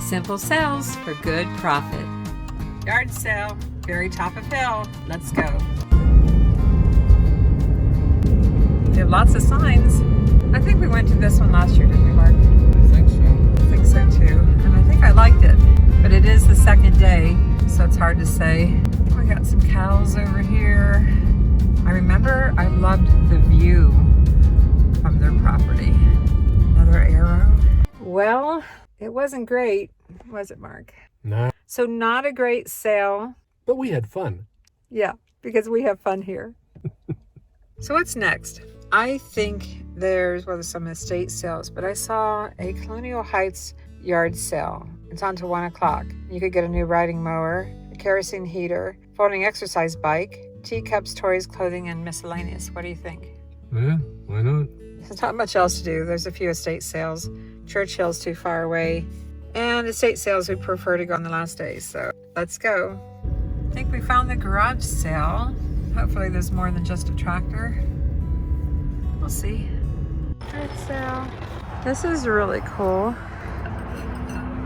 Simple sales for good profit. Yard sale, very top of hill. Let's go. They have lots of signs. I think we went to this one last year, didn't we, Mark? I think so. I think so too. And I think I liked it. But it is the second day, so it's hard to say. We got some cows over here. I remember I loved the view from their property. Another arrow. Well, it wasn't great, was it, Mark? Nah. So not a great sale. But we had fun. Yeah, because we have fun here. So what's next? I think there's some estate sales, but I saw a Colonial Heights yard sale. It's on to 1 o'clock. You could get a new riding mower, a kerosene heater, folding exercise bike, teacups, toys, clothing, and miscellaneous. What do you think? Yeah, why not? There's not much else to do. There's a few estate sales. Churchill's too far away. And estate sales, we prefer to go on the last day. So let's go. I think we found the garage sale. Hopefully there's more than just a tractor. We'll see. Yard sale. This is really cool.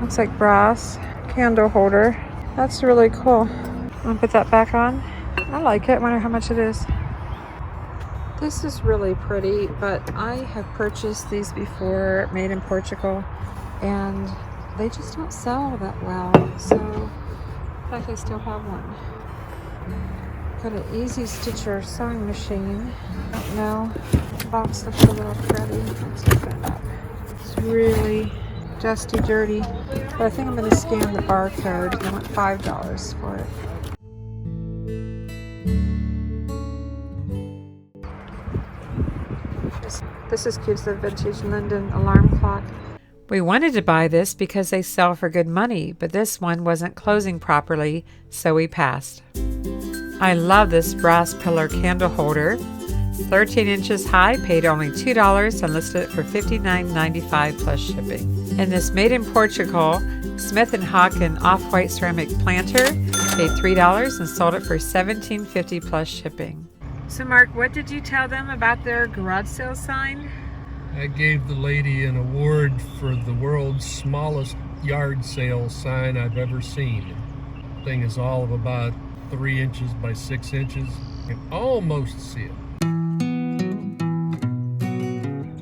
Looks like brass candle holder. That's really cool. I'm gonna put that back on. I like it. Wonder how much it is. This is really pretty, but I have purchased these before, made in Portugal, and they just don't sell that well. So, in fact, I still have one. Got an Easy Stitcher sewing machine. I don't know. The box looks a little cruddy. Let's open it up. It's really dusty, dirty. But I think I'm going to scan the barcode. I want $5 for it. This is cute. It's the vintage Linden alarm clock. We wanted to buy this because they sell for good money, but this one wasn't closing properly, so we passed. I love this brass pillar candle holder. It's 13 inches high, paid only $2 and listed it for $59.95 plus shipping. And this made in Portugal Smith & Hawken off-white ceramic planter, paid $3 and sold it for $17.50 plus shipping. So Mark, what did you tell them about their garage sale sign? I gave the lady an award for the world's smallest yard sale sign I've ever seen. The thing is all of about 3 inches by 6 inches. You can almost see it.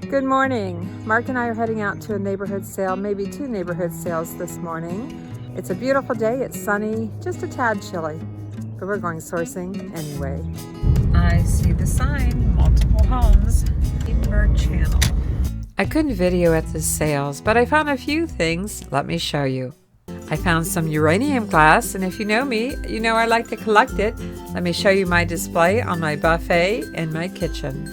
Good morning. Mark and I are heading out to a neighborhood sale, maybe 2 neighborhood sales this morning. It's a beautiful day, it's sunny, just a tad chilly, but we're going sourcing anyway. I see the sign, multiple homes, Edinburgh Channel. I couldn't video at the sales, but I found a few things. Let me show you. I found some uranium glass, and if you know me, you know I like to collect it. Let me show you my display on my buffet in my kitchen.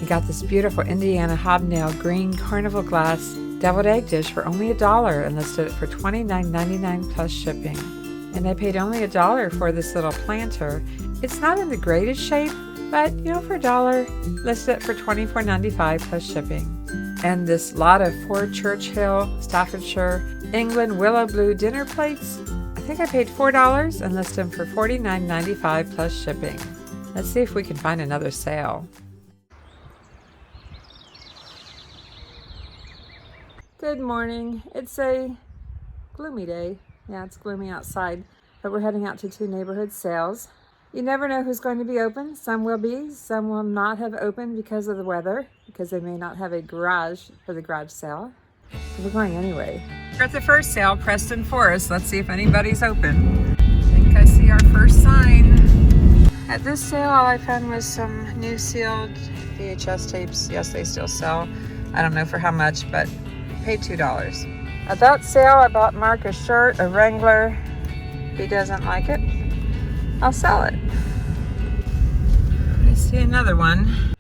I got this beautiful Indiana hobnail green carnival glass deviled egg dish for only $1 and listed it for $29.99 plus shipping. And I paid only $1 for this little planter. It's not in the greatest shape, but you know, for $1, listed it for $24.95 plus shipping. And this lot of 4 Churchill, Staffordshire, England willow blue dinner plates. I think I paid $4 and listed them for $49.95 plus shipping. Let's see if we can find another sale. Good morning. It's a gloomy day. Yeah, it's gloomy outside, but we're heading out to 2 neighborhood sales. You never know who's going to be open. Some will be, some will not have opened because of the weather, because they may not have a garage for the garage sale. But we're going anyway. We're at the first sale, Preston Forest. Let's see if anybody's open. I think I see our first sign. At this sale, all I found was some new sealed VHS tapes. Yes, they still sell. I don't know for how much, but paid $2. At that sale, I bought Mark a shirt, a Wrangler. If he doesn't like it, I'll sell it. I see another one.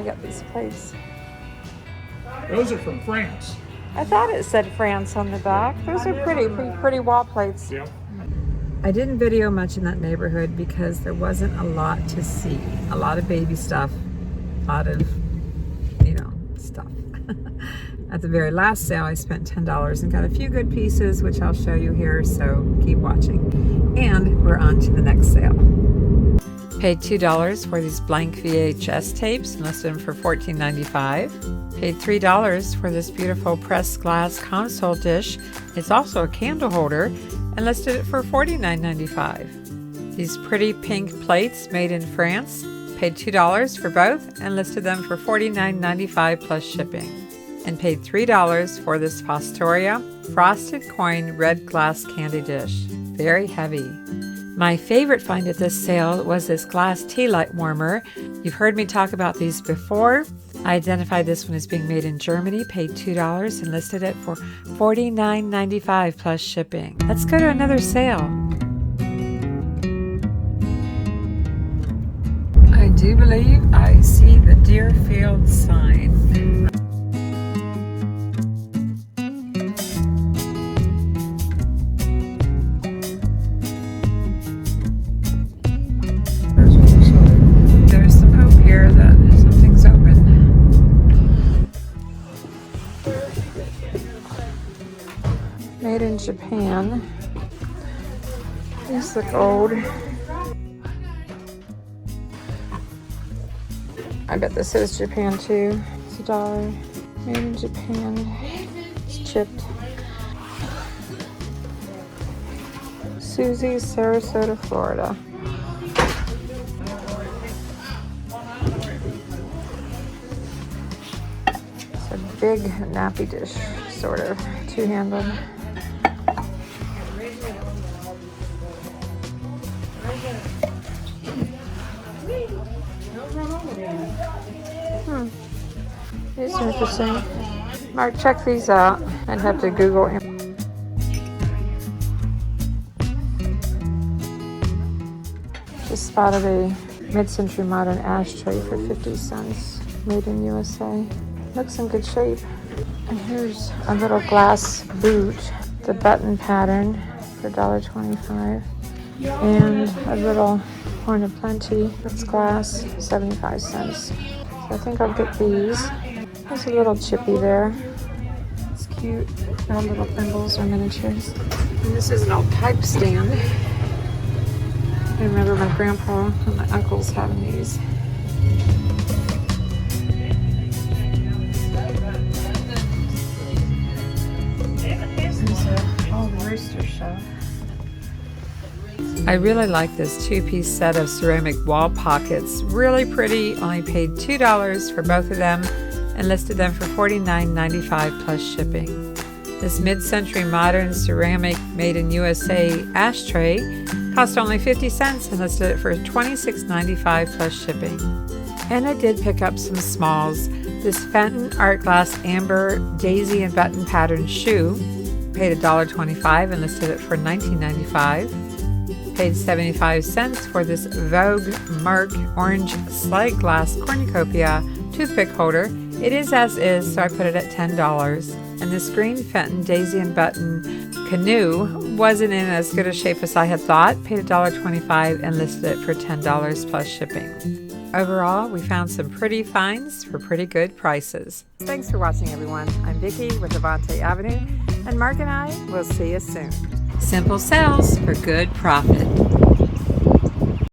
I got these plates. Those are from France. I thought it said France on the back. Those are pretty wall plates. Yep. I didn't video much in that neighborhood because there wasn't a lot to see. A lot of baby stuff, a lot of, stuff. At the very last sale, I spent $10 and got a few good pieces, which I'll show you here, so keep watching. And we're on to the next sale. Paid $2 for these blank VHS tapes and listed them for $14.95. Paid $3 for this beautiful pressed glass console dish. It's also a candle holder and listed it for $49.95. These pretty pink plates made in France. Paid $2 for both and listed them for $49.95 plus shipping. And paid $3 for this Fostoria frosted coin red glass candy dish. Very heavy. My favorite find at this sale was this glass tea light warmer. You've heard me talk about these before. I identified this one as being made in Germany, paid $2 and listed it for $49.95 plus shipping. Let's go to another sale. I do believe I see the Deerfield sign. There's some hope here that something's open. Made in Japan. These look old. I bet this is Japan too. It's $1. Made in Japan. It's chipped. Susie's, Sarasota, Florida. It's a big nappy dish, sort of, two-handed. These are interesting. Mark, check these out. I'd have to Google him. Just spotted a mid-century modern ashtray for 50 cents. Made in USA. Looks in good shape. And here's a little glass boot. The button pattern for $1.25. And a little horn of plenty. It's glass, 75 cents. So I think I'll get these. There's a little chippy there. It's cute. All little thimbles or miniatures. And this is an old pipe stand. I remember my grandpa and my uncles having these. There's an old rooster shelf. I really like this two-piece set of ceramic wall pockets. Really pretty. Only paid $2 for both of them and listed them for $49.95 plus shipping. This mid-century modern ceramic made in USA ashtray cost only 50 cents and listed it for $26.95 plus shipping. And I did pick up some smalls. This Fenton Art Glass Amber Daisy and Button Pattern shoe. Paid $1.25 and listed it for $19.95. Paid 75 cents for this Vogue Merc Orange Slide Glass Cornucopia toothpick holder. It is as is, so I put it at $10. And this green Fenton Daisy and Button canoe wasn't in as good a shape as I had thought. Paid $1.25 and listed it for $10 plus shipping. Overall, we found some pretty finds for pretty good prices. Thanks for watching, everyone. I'm Vicki with Avante-Avenue, and Mark and I will see you soon. Simple sales for good profit.